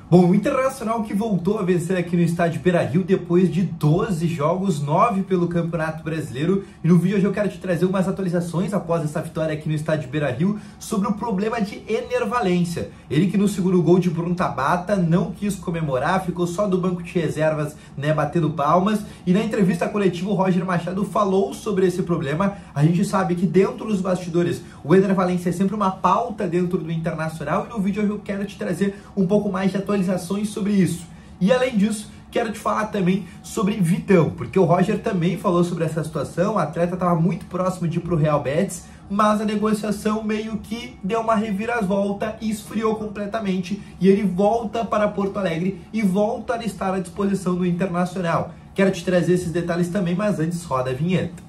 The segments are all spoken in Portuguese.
Bom, o Internacional que voltou a vencer aqui no estádio Beira-Rio depois de 12 jogos, 9 pelo Campeonato Brasileiro. E no vídeo hoje eu quero te trazer umas atualizações após essa vitória aqui no estádio Beira-Rio sobre o problema de Ener Valencia. Ele que no segundo gol de Bruno Tabata não quis comemorar, ficou só do banco de reservas, batendo palmas. E na entrevista coletiva o Roger Machado falou sobre esse problema. A gente sabe que dentro dos bastidores o Ener Valencia é sempre uma pauta dentro do Internacional. E no vídeo hoje eu quero te trazer um pouco mais de atualizações sobre isso. E além disso, quero te falar também sobre Vitão, porque o Roger também falou sobre essa situação. O atleta estava muito próximo de ir para o Real Betis, mas a negociação meio que deu uma reviravolta e esfriou completamente, e ele volta para Porto Alegre e volta a estar à disposição do Internacional. Quero te trazer esses detalhes também, mas antes roda a vinheta.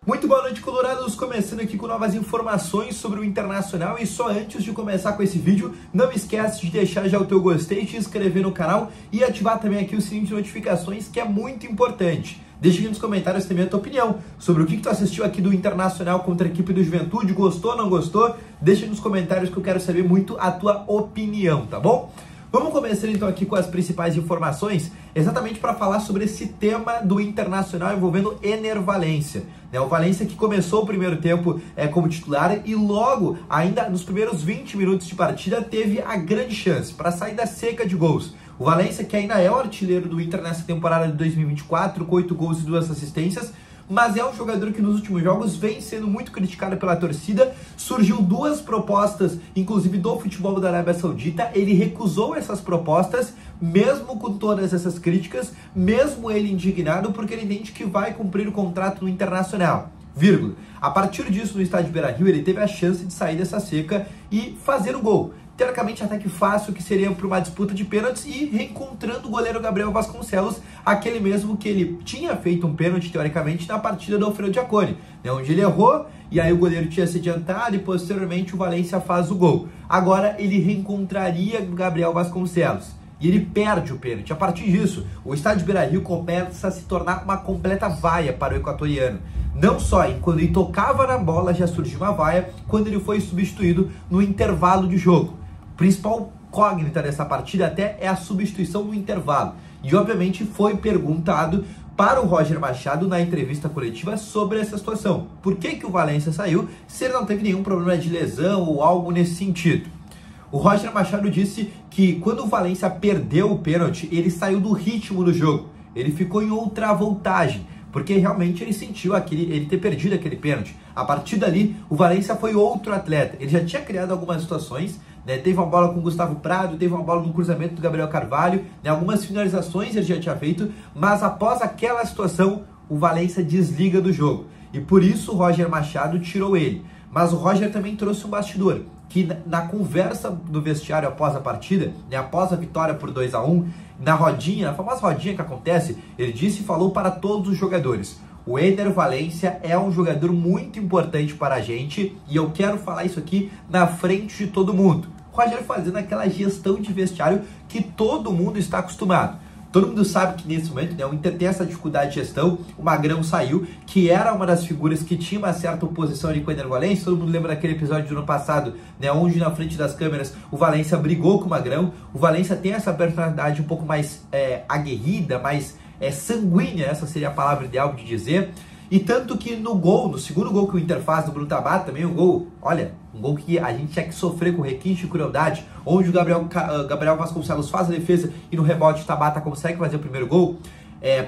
Muito boa noite, colorados, começando aqui com novas informações sobre o Internacional. E só antes de começar com esse vídeo, não esquece de deixar já o teu gostei, te inscrever no canal e ativar também aqui o sininho de notificações, que é muito importante. Deixa aqui nos comentários também a tua opinião sobre o que tu assistiu aqui do Internacional contra a equipe do Juventude, gostou, não gostou? Deixa nos comentários que eu quero saber muito a tua opinião, tá bom? Vamos começar então aqui com as principais informações, exatamente para falar sobre esse tema do Internacional envolvendo Ener Valencia. O Valencia que começou o primeiro tempo como titular e logo, ainda nos primeiros 20 minutos de partida, teve a grande chance para sair da seca de gols. O Valencia, que ainda é o artilheiro do Inter nessa temporada de 2024, com 8 gols e 2 assistências, mas é um jogador que nos últimos jogos vem sendo muito criticado pela torcida. Surgiu 2 propostas, inclusive do futebol da Arábia Saudita. Ele recusou essas propostas, mesmo com todas essas críticas, mesmo ele indignado, porque ele entende que vai cumprir o contrato no Internacional. Vírgula. A partir disso, no estádio Beira-Rio, ele teve a chance de sair dessa seca e fazer o gol. Teoricamente até que fácil, que seria para uma disputa de pênaltis, e reencontrando o goleiro Gabriel Vasconcelos, aquele mesmo que ele tinha feito um pênalti, teoricamente, na partida do Alfredo Jaconi, onde ele errou, e aí o goleiro tinha se adiantado, e posteriormente o Valencia faz o gol. Agora ele reencontraria o Gabriel Vasconcelos, e ele perde o pênalti. A partir disso, o estádio Beira-Rio começa a se tornar uma completa vaia para o equatoriano. Não só quando ele tocava na bola já surgiu uma vaia, quando ele foi substituído no intervalo de jogo. Principal incógnita dessa partida até é a substituição no intervalo. E obviamente foi perguntado para o Roger Machado na entrevista coletiva sobre essa situação. Por que o Valencia saiu se ele não teve nenhum problema de lesão ou algo nesse sentido? O Roger Machado disse que quando o Valencia perdeu o pênalti, ele saiu do ritmo do jogo. Ele ficou em outra voltagem, porque realmente ele sentiu ele ter perdido aquele pênalti. A partir dali, o Valencia foi outro atleta. Ele já tinha criado algumas situações, teve uma bola com o Gustavo Prado, teve uma bola no cruzamento do Gabriel Carvalho, algumas finalizações ele já tinha feito, mas após aquela situação, o Valencia desliga do jogo. E por isso o Roger Machado tirou ele. Mas o Roger também trouxe um bastidor, que na conversa do vestiário após a partida, após a vitória por 2-1, na rodinha, na famosa rodinha que acontece, ele disse e falou para todos os jogadores: o Ener Valencia é um jogador muito importante para a gente e eu quero falar isso aqui na frente de todo mundo. Roger fazendo aquela gestão de vestiário que todo mundo está acostumado. Todo mundo sabe que nesse momento o Inter tem essa dificuldade de gestão. O Magrão saiu, que era uma das figuras que tinha uma certa oposição ali com o Ener Valencia. Todo mundo lembra daquele episódio do ano passado, onde na frente das câmeras o Valencia brigou com o Magrão. O Valencia tem essa personalidade um pouco mais aguerrida, mais sanguínea, essa seria a palavra ideal de dizer. E tanto que no segundo gol que o Inter faz do Bruno Tabata, também um gol que a gente tinha que sofrer com requinte de crueldade, onde o Gabriel Vasconcelos faz a defesa e no rebote Tabata consegue fazer o primeiro gol.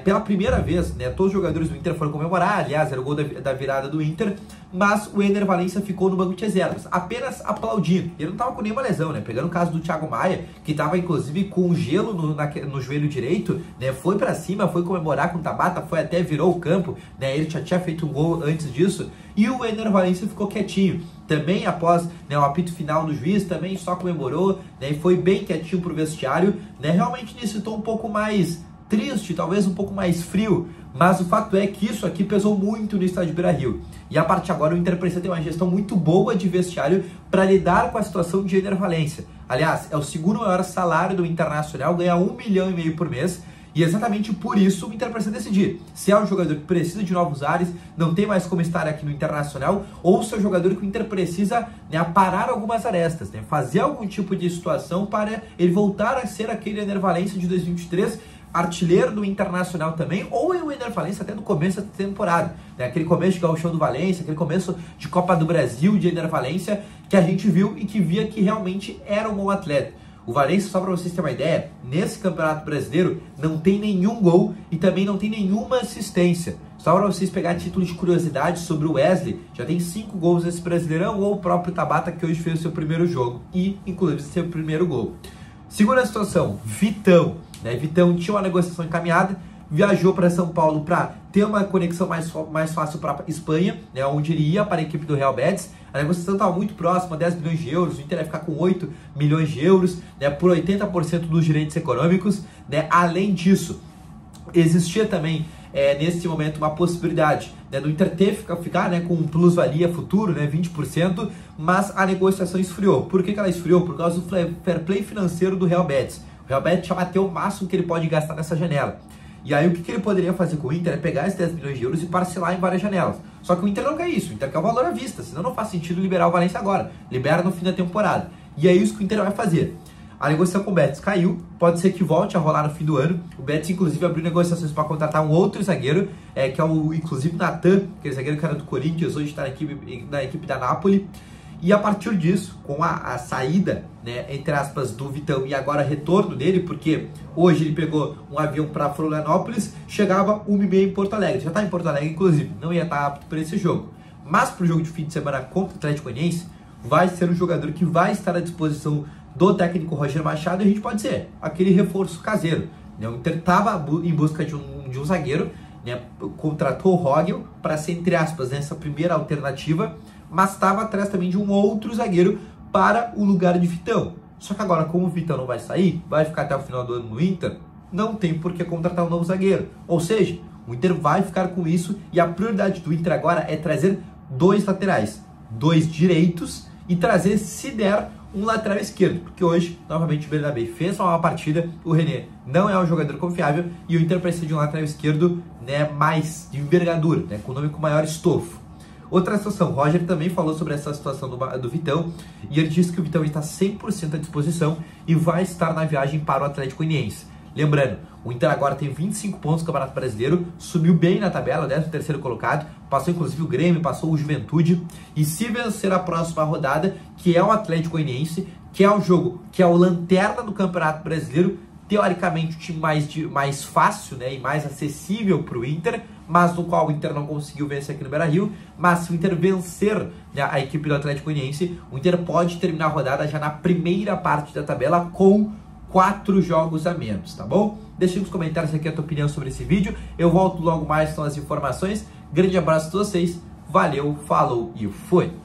Pela primeira vez, todos os jogadores do Inter foram comemorar, aliás, era o gol da virada do Inter, mas o Ener Valencia ficou no banco de reservas, apenas aplaudindo. Ele não estava com nenhuma lesão, pegando o caso do Thiago Maia, que estava inclusive com gelo no joelho direito, foi para cima, foi comemorar com o Tabata, foi até virou o campo, ele já tinha feito um gol antes disso, e o Ener Valencia ficou quietinho. Também após o apito final do juiz, também só comemorou, e foi bem quietinho pro vestiário, realmente necessitou um pouco mais triste, talvez um pouco mais frio, mas o fato é que isso aqui pesou muito no estádio Beira-Rio. E a partir de agora o Inter precisa ter uma gestão muito boa de vestiário para lidar com a situação de Ener Valencia. Aliás, é o segundo maior salário do Internacional, ganha 1,5 milhão por mês, E exatamente por isso o Inter precisa decidir se é um jogador que precisa de novos ares, não tem mais como estar aqui no Internacional, ou se é um jogador que o Inter precisa, né, aparar algumas arestas, né, fazer algum tipo de situação para ele voltar a ser aquele Ener Valencia de 2023, artilheiro do Internacional também, ou o Ener Valencia até no começo da temporada, né, aquele começo de Gauchão do Valencia, aquele começo de Copa do Brasil de Ener Valencia, que a gente viu e que via que realmente era um bom atleta. O Valencia, só para vocês terem uma ideia, nesse Campeonato Brasileiro não tem nenhum gol e também não tem nenhuma assistência. Só para vocês pegar título de curiosidade sobre o Wesley, já tem 5 gols nesse Brasileirão, ou o próprio Tabata, que hoje fez o seu primeiro jogo e, inclusive, seu primeiro gol. Segunda situação, Vitão. Né? Vitão tinha uma negociação encaminhada, viajou para São Paulo para ter uma conexão mais fácil para a Espanha, né, onde ele ia para a equipe do Real Betis. A negociação estava muito próxima, 10 milhões de euros, o Inter ia ficar com 8 milhões de euros, né, por 80% dos direitos econômicos. Né. Além disso, existia também, nesse momento, uma possibilidade, né, do Inter ficar, né, com um plus-valia futuro, né, 20%, mas a negociação esfriou. Por que ela esfriou? Por causa do fair play financeiro do Real Betis. O Real Betis já bateu o máximo que ele pode gastar nessa janela. E aí o que ele poderia fazer com o Inter é pegar esses 10 milhões de euros e parcelar em várias janelas. Só que o Inter não quer isso, o Inter quer o valor à vista, senão não faz sentido liberar o Valencia agora. Libera no fim da temporada. E é isso que o Inter vai fazer. A negociação com o Betis caiu, pode ser que volte a rolar no fim do ano. O Betis, inclusive, abriu negociações para contratar um outro zagueiro, que é o, inclusive, Natan, aquele zagueiro que era do Corinthians, hoje está na equipe da Napoli. E a partir disso, com a saída, né, entre aspas, do Vitão e agora retorno dele, porque hoje ele pegou um avião para Florianópolis, chegava 1h30 em Porto Alegre. Já está em Porto Alegre, inclusive, não ia estar apto para esse jogo. Mas para o jogo de fim de semana contra o Atlético Goianiense, vai ser um jogador que vai estar à disposição do técnico Roger Machado, e a gente pode ser aquele reforço caseiro. Né? O Inter estava em busca de um zagueiro, né, contratou o Rogel para ser, entre aspas, nessa primeira alternativa, mas estava atrás também de um outro zagueiro para o lugar de Vitão. Só que agora, como o Vitão não vai sair, vai ficar até o final do ano no Inter, não tem por que contratar um novo zagueiro. Ou seja, o Inter vai ficar com isso, e a prioridade do Inter agora é trazer 2 laterais, 2 direitos, e trazer, se der, um lateral esquerdo, porque hoje, novamente, o Bernabé fez uma partida, o René não é um jogador confiável, e o Inter precisa de um lateral esquerdo, né, mais de envergadura, né, com nome com maior estofo. Outra situação, o Roger também falou sobre essa situação do Vitão, e ele disse que o Vitão está 100% à disposição e vai estar na viagem para o Atlético Goianiense. Lembrando, o Inter agora tem 25 pontos no Campeonato Brasileiro, subiu bem na tabela, 13º colocado, passou inclusive o Grêmio, passou o Juventude, e se vencer a próxima rodada, que é o Atlético Goianiense, que é o jogo, que é o lanterna do Campeonato Brasileiro, teoricamente o time mais fácil, né, e mais acessível para o Inter, mas no qual o Inter não conseguiu vencer aqui no Beira-Rio. Mas se o Inter vencer, né, a equipe do Atlético Goianiense, o Inter pode terminar a rodada já na primeira parte da tabela com 4 jogos a menos, tá bom? Deixa nos comentários aqui a tua opinião sobre esse vídeo. Eu volto logo mais com as informações. Grande abraço a todos vocês, valeu, falou e fui!